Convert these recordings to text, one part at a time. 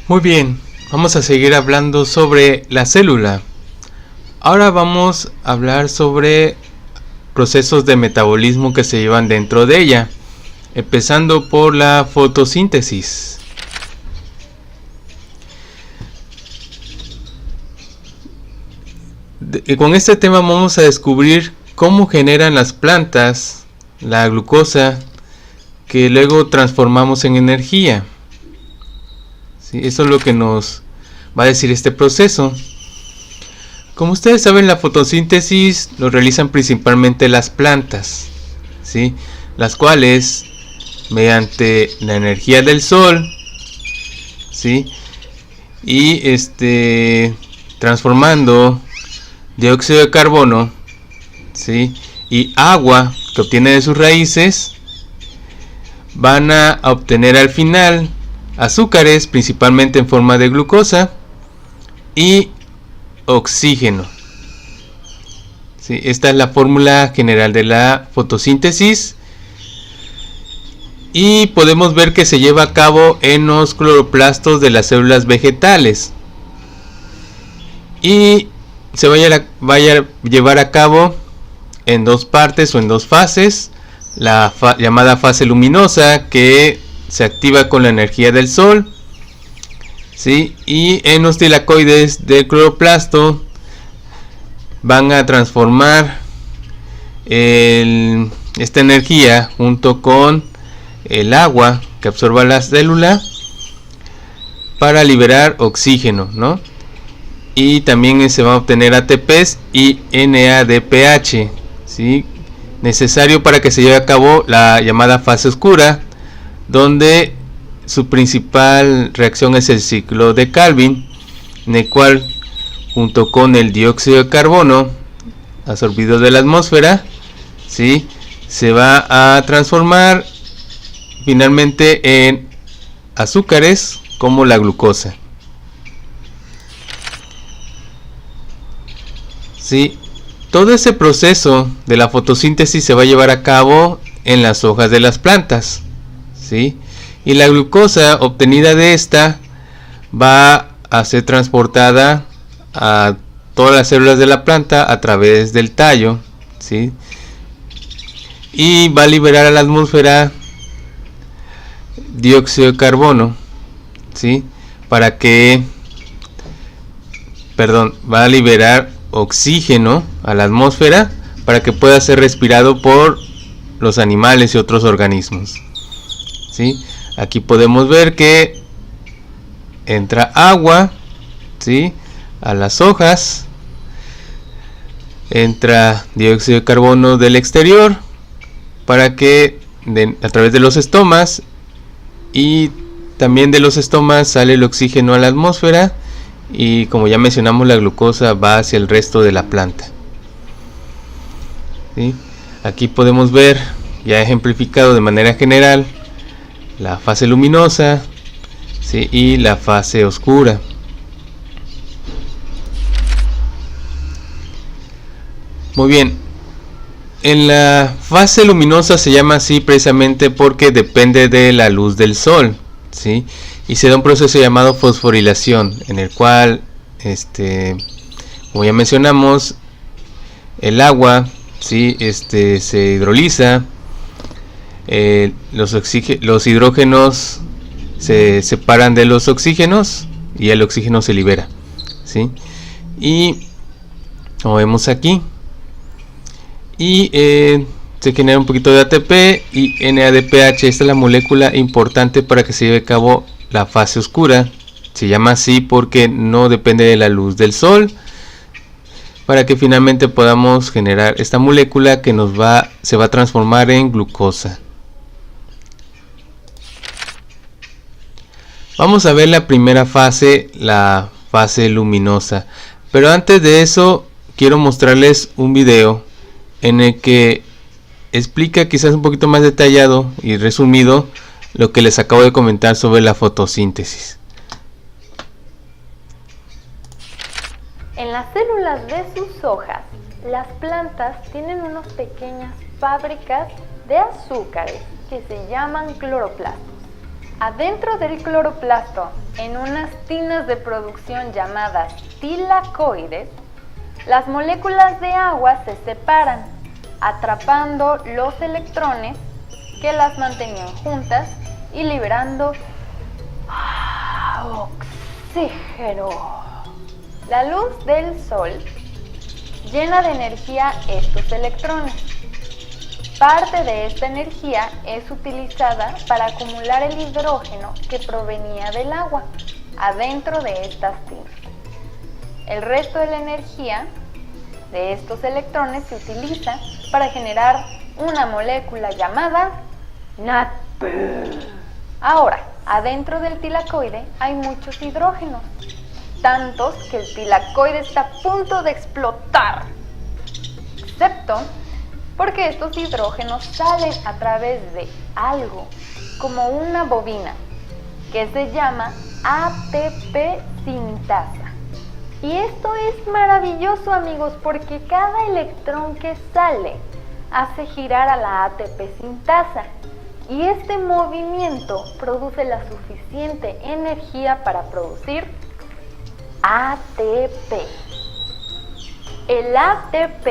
Muy bien, vamos a seguir hablando sobre la célula. Ahora vamos a hablar sobre procesos de metabolismo que se llevan dentro de ella, empezando por la fotosíntesis. Con este tema vamos a descubrir cómo generan las plantas la glucosa que luego transformamos en energía. ¿Sí? Eso es lo que nos va a decir este proceso. Como ustedes saben, la fotosíntesis lo realizan principalmente las plantas, ¿sí? Las cuales, mediante la energía del sol, ¿sí? Y transformando dióxido de carbono, ¿sí? Y agua que obtiene de sus raíces, van a obtener al final azúcares, principalmente en forma de glucosa, y oxígeno. ¿Sí? Esta es la fórmula general de la fotosíntesis, y podemos ver que se lleva a cabo en los cloroplastos de las células vegetales, y se vaya a llevar a cabo en dos partes o en dos fases. La llamada fase luminosa, que se activa con la energía del sol, ¿sí? Y en los tilacoides del cloroplasto van a transformar esta energía junto con el agua que absorba la célula para liberar oxígeno, ¿no? Y también se van a obtener ATPs y NADPH, ¿sí? Necesario para que se lleve a cabo la llamada fase oscura, donde su principal reacción es el ciclo de Calvin, en el cual, junto con el dióxido de carbono absorbido de la atmósfera, ¿sí? Se va a transformar finalmente en azúcares como la glucosa. ¿Sí? Todo ese proceso de la fotosíntesis se va a llevar a cabo en las hojas de las plantas, ¿sí? Y la glucosa obtenida de esta va a ser transportada a todas las células de la planta a través del tallo, ¿sí? Y va a liberar a la atmósfera dióxido de carbono, ¿sí? Va a liberar oxígeno a la atmósfera para que pueda ser respirado por los animales y otros organismos, ¿sí? Aquí podemos ver que entra agua, ¿sí? A las hojas, entra dióxido de carbono del exterior para que a través de los estomas, y también de los estomas sale el oxígeno a la atmósfera, y como ya mencionamos, la glucosa va hacia el resto de la planta, ¿sí? Aquí podemos ver ya ejemplificado de manera general la fase luminosa, ¿sí? Y la fase oscura. Muy bien, en la fase luminosa se llama así precisamente porque depende de la luz del sol, ¿sí? Y se da un proceso llamado fosforilación, en el cual, como ya mencionamos, el agua, ¿sí? Se hidroliza, los hidrógenos se separan de los oxígenos y el oxígeno se libera, ¿sí? Y como vemos aquí, y se genera un poquito de ATP y NADPH. Esta es la molécula importante para que se lleve a cabo la fase oscura. Se llama así porque no depende de la luz del sol, para que finalmente podamos generar esta molécula que se va a transformar en glucosa. Vamos a ver la primera fase, la fase luminosa. Pero antes de eso, quiero mostrarles un video en el que explica quizás un poquito más detallado y resumido lo que les acabo de comentar sobre la fotosíntesis. En las células de sus hojas, las plantas tienen unas pequeñas fábricas de azúcares que se llaman cloroplastos. Adentro del cloroplasto, en unas tinas de producción llamadas tilacoides, las moléculas de agua se separan, atrapando los electrones que las mantenían juntas y liberando oxígeno. La luz del sol llena de energía estos electrones. Parte de esta energía es utilizada para acumular el hidrógeno que provenía del agua adentro de estas tinas. El resto de la energía de estos electrones se utiliza para generar una molécula llamada NADP. Ahora, adentro del tilacoide hay muchos hidrógenos, tantos que el tilacoide está a punto de explotar, excepto porque estos hidrógenos salen a través de algo como una bobina que se llama ATP sintasa. Y esto es maravilloso, amigos, porque cada electrón que sale hace girar a la ATP sintasa y este movimiento produce la suficiente energía para producir ATP. El ATP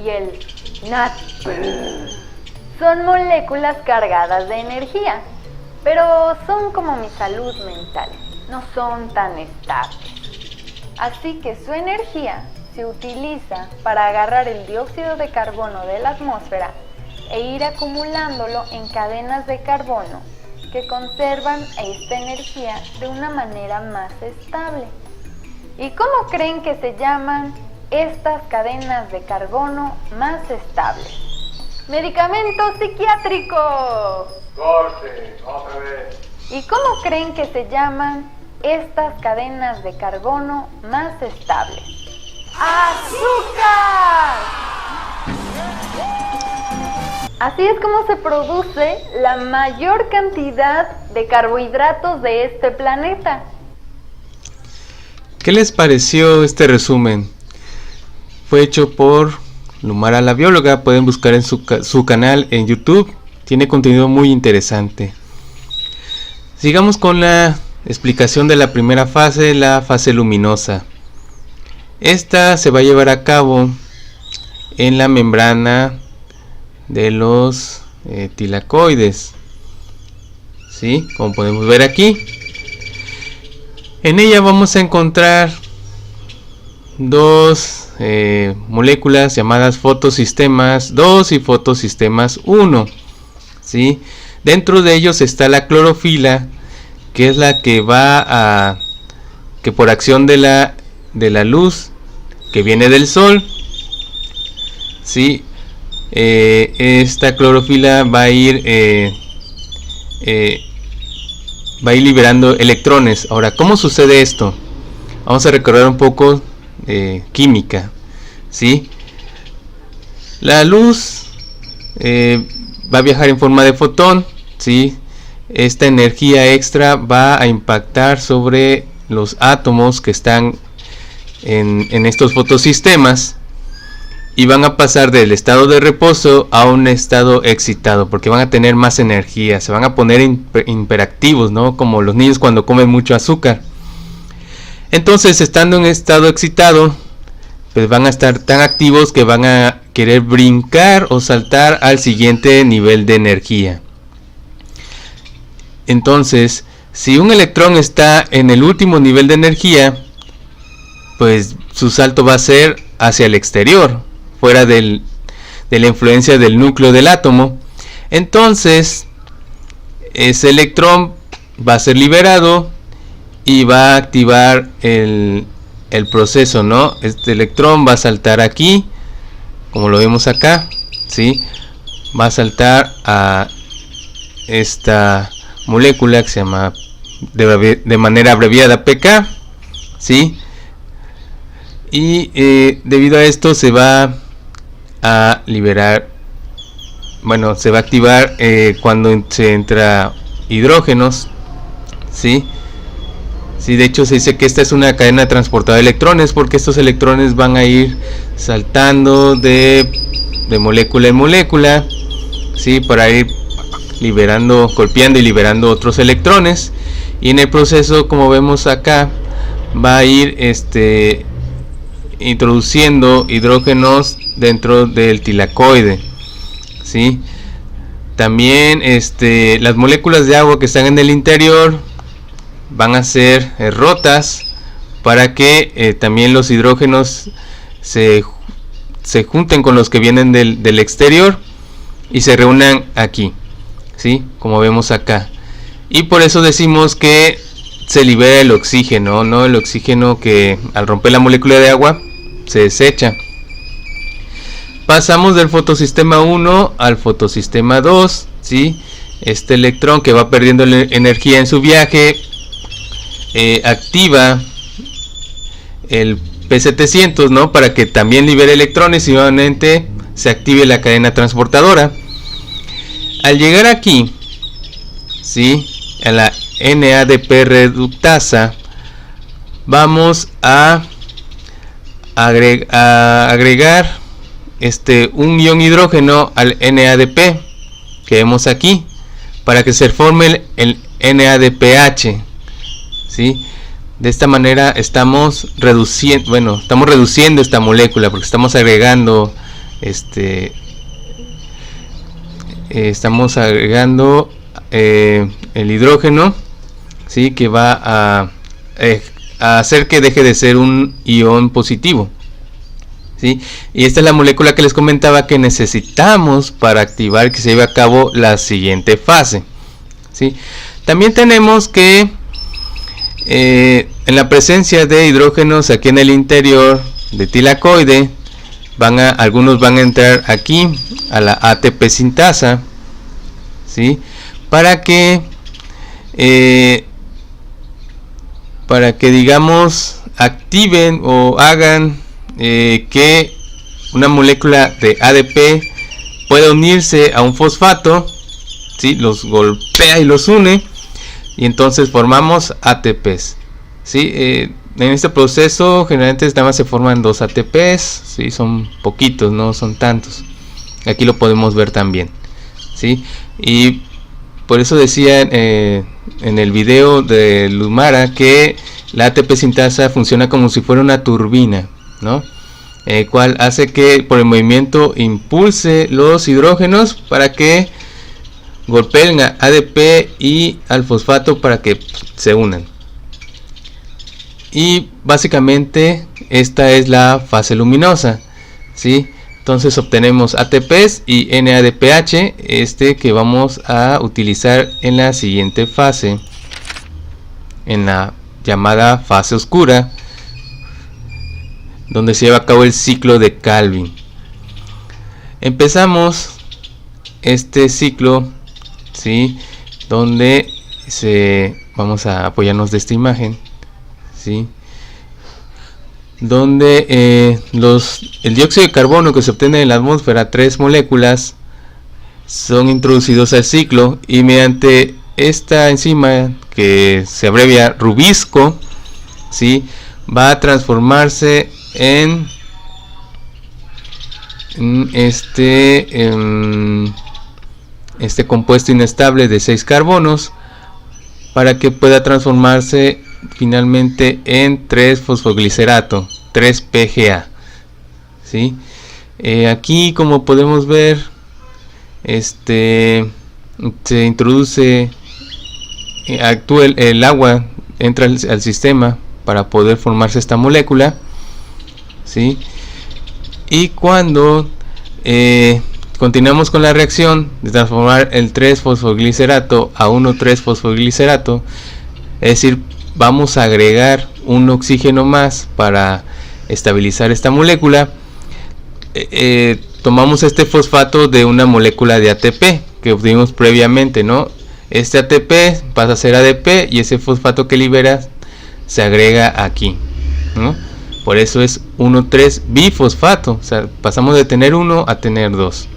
y el NADP son moléculas cargadas de energía, pero son como mi salud mental, no son tan estables. Así que su energía se utiliza para agarrar el dióxido de carbono de la atmósfera e ir acumulándolo en cadenas de carbono que conservan esta energía de una manera más estable. ¿Y cómo creen que se llaman estas cadenas de carbono más estables? ¡Medicamentos psiquiátricos! ¡Corte! ¡Otra vez! ¿Y cómo creen que se llaman estas cadenas de carbono más estables? ¡Azúcar! Así es como se produce la mayor cantidad de carbohidratos de este planeta. ¿Qué les pareció este resumen? Fue hecho por Lumara la bióloga, pueden buscar en su canal en YouTube, tiene contenido muy interesante. Sigamos con la explicación de la primera fase, la fase luminosa. Esta se va a llevar a cabo en la membrana de los tilacoides, ¿sí? Como podemos ver aquí. En ella vamos a encontrar dos moléculas llamadas fotosistemas 2 y fotosistemas 1, ¿sí? Dentro de ellos está la clorofila, que es la que que por acción de la luz que viene del sol, ¿sí? Esta clorofila va a ir liberando electrones. Ahora, ¿cómo sucede esto? Vamos a recordar un poco química, ¿sí? La luz va a viajar en forma de fotón, ¿sí? Esta energía extra va a impactar sobre los átomos que están en estos fotosistemas y van a pasar del estado de reposo a un estado excitado, porque van a tener más energía, se van a poner hiperactivos, ¿no? Como los niños cuando comen mucho azúcar. Entonces, estando en estado excitado, pues van a estar tan activos que van a querer brincar o saltar al siguiente nivel de energía. Entonces, si un electrón está en el último nivel de energía, pues su salto va a ser hacia el exterior, fuera de la influencia del núcleo del átomo. Entonces, ese electrón va a ser liberado y va a activar el proceso, ¿no? Este electrón va a saltar aquí, como lo vemos acá, ¿sí? Va a saltar a esta molécula que se llama de manera abreviada pK, ¿sí? Y debido a esto se va a liberar, bueno, se va a activar cuando se entra hidrógenos, ¿sí? Sí, de hecho se dice que esta es una cadena transportada de electrones, porque estos electrones van a ir saltando de molécula en molécula, ¿sí? Para ir liberando, golpeando y liberando otros electrones, y en el proceso, como vemos acá, va a ir introduciendo hidrógenos dentro del tilacoide, ¿sí? También las moléculas de agua que están en el interior van a ser rotas para que también los hidrógenos se junten con los que vienen del exterior y se reúnan aquí, ¿sí? Como vemos acá. Y por eso decimos que se libera el oxígeno, ¿no? El oxígeno que al romper la molécula de agua se desecha. Pasamos del fotosistema 1 al fotosistema 2, ¿sí? Este electrón que va perdiendo energía en su viaje activa el P700, ¿no? Para que también libere electrones y nuevamente se active la cadena transportadora. Al llegar aquí, ¿sí? A la NADP reductasa, vamos a agregar un ion hidrógeno al NADP que vemos aquí para que se forme el NADPH, ¿sí? De esta manera estamos reduciendo esta molécula porque estamos agregando el hidrógeno, ¿sí? Que va a hacer que deje de ser un ion positivo, ¿sí? Y esta es la molécula que les comentaba que necesitamos para activar que se lleve a cabo la siguiente fase, ¿sí? También tenemos que en la presencia de hidrógenos aquí en el interior de tilacoide, algunos van a entrar aquí a la ATP sintasa, ¿sí? Para que digamos activen o hagan que una molécula de ADP pueda unirse a un fosfato, ¿sí? Los golpea y los une y entonces formamos ATPs, ¿sí? En este proceso generalmente nada más se forman 2 ATPs, ¿sí? Son poquitos, no son tantos. Aquí lo podemos ver también, ¿sí? Y por eso decía en el video de Lumara que la ATP sintasa funciona como si fuera una turbina, ¿no? Cual hace que por el movimiento impulse los hidrógenos para que golpeen a ADP y al fosfato para que se unan. Y básicamente esta es la fase luminosa, ¿sí? Entonces obtenemos ATPs y NADPH, que vamos a utilizar en la siguiente fase, en la llamada fase oscura, donde se lleva a cabo el ciclo de Calvin. Empezamos este ciclo, ¿sí? Donde vamos a apoyarnos de esta imagen, ¿sí? Donde el dióxido de carbono que se obtiene en la atmósfera, 3 moléculas, son introducidos al ciclo y mediante esta enzima que se abrevia rubisco, ¿sí? Va a transformarse en este compuesto inestable de 6 carbonos para que pueda transformarse finalmente en 3-fosfoglicerato, 3-PGA, ¿sí? Aquí, como podemos ver, se introduce, actúa el agua, entra al sistema para poder formarse esta molécula, ¿sí? Y cuando continuamos con la reacción de transformar el 3-fosfoglicerato a 1,3-fosfoglicerato, es decir, vamos a agregar un oxígeno más para estabilizar esta molécula. Tomamos este fosfato de una molécula de ATP que obtuvimos previamente, ¿no? Este ATP pasa a ser ADP y ese fosfato que libera se agrega aquí, ¿no? Por eso es 1,3-bifosfato, o sea, pasamos de tener 1 a tener 2.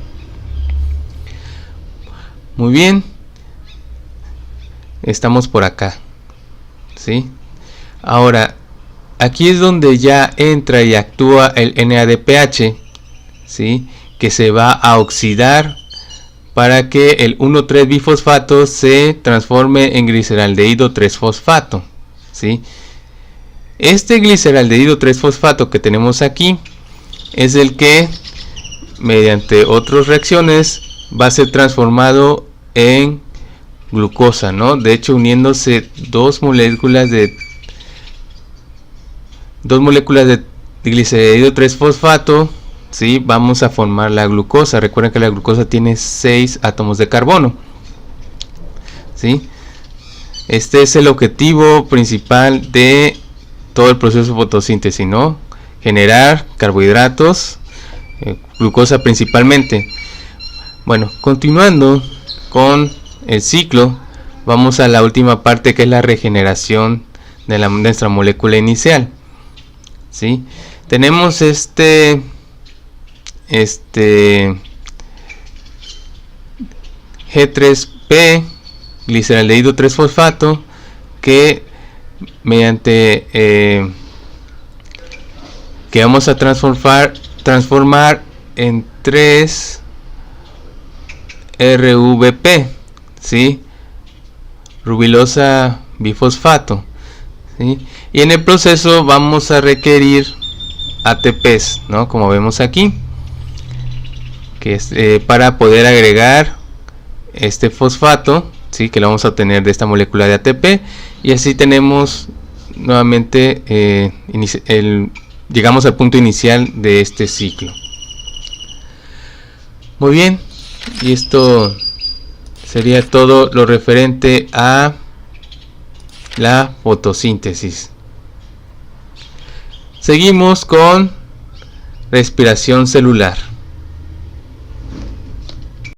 Muy bien, estamos por acá, ¿sí? Ahora, aquí es donde ya entra y actúa el NADPH, ¿sí? Que se va a oxidar para que el 1,3-bifosfato se transforme en gliceraldehído 3-fosfato, ¿sí? Este gliceraldehído 3-fosfato que tenemos aquí es el que mediante otras reacciones va a ser transformado en glucosa, ¿no? De hecho, uniéndose dos moléculas de gliceraldehído 3-fosfato, ¿sí? Vamos a formar la glucosa. Recuerden que la glucosa tiene 6 átomos de carbono, ¿sí? Este es el objetivo principal de todo el proceso de fotosíntesis, ¿no? Generar carbohidratos, glucosa principalmente. Bueno, continuando con el ciclo, vamos a la última parte, que es la regeneración de nuestra molécula inicial, ¿sí? Tenemos este G3P, gliceraldehído 3-fosfato, que mediante que vamos a transformar en 3-RVP, ¿sí? Rubilosa bifosfato, ¿sí? Y en el proceso vamos a requerir ATPs, ¿no? Como vemos aquí, que es para poder agregar este fosfato, ¿sí? Que lo vamos a obtener de esta molécula de ATP, y así tenemos nuevamente llegamos al punto inicial de este ciclo. Muy bien, y esto sería todo lo referente a la fotosíntesis. Seguimos con respiración celular.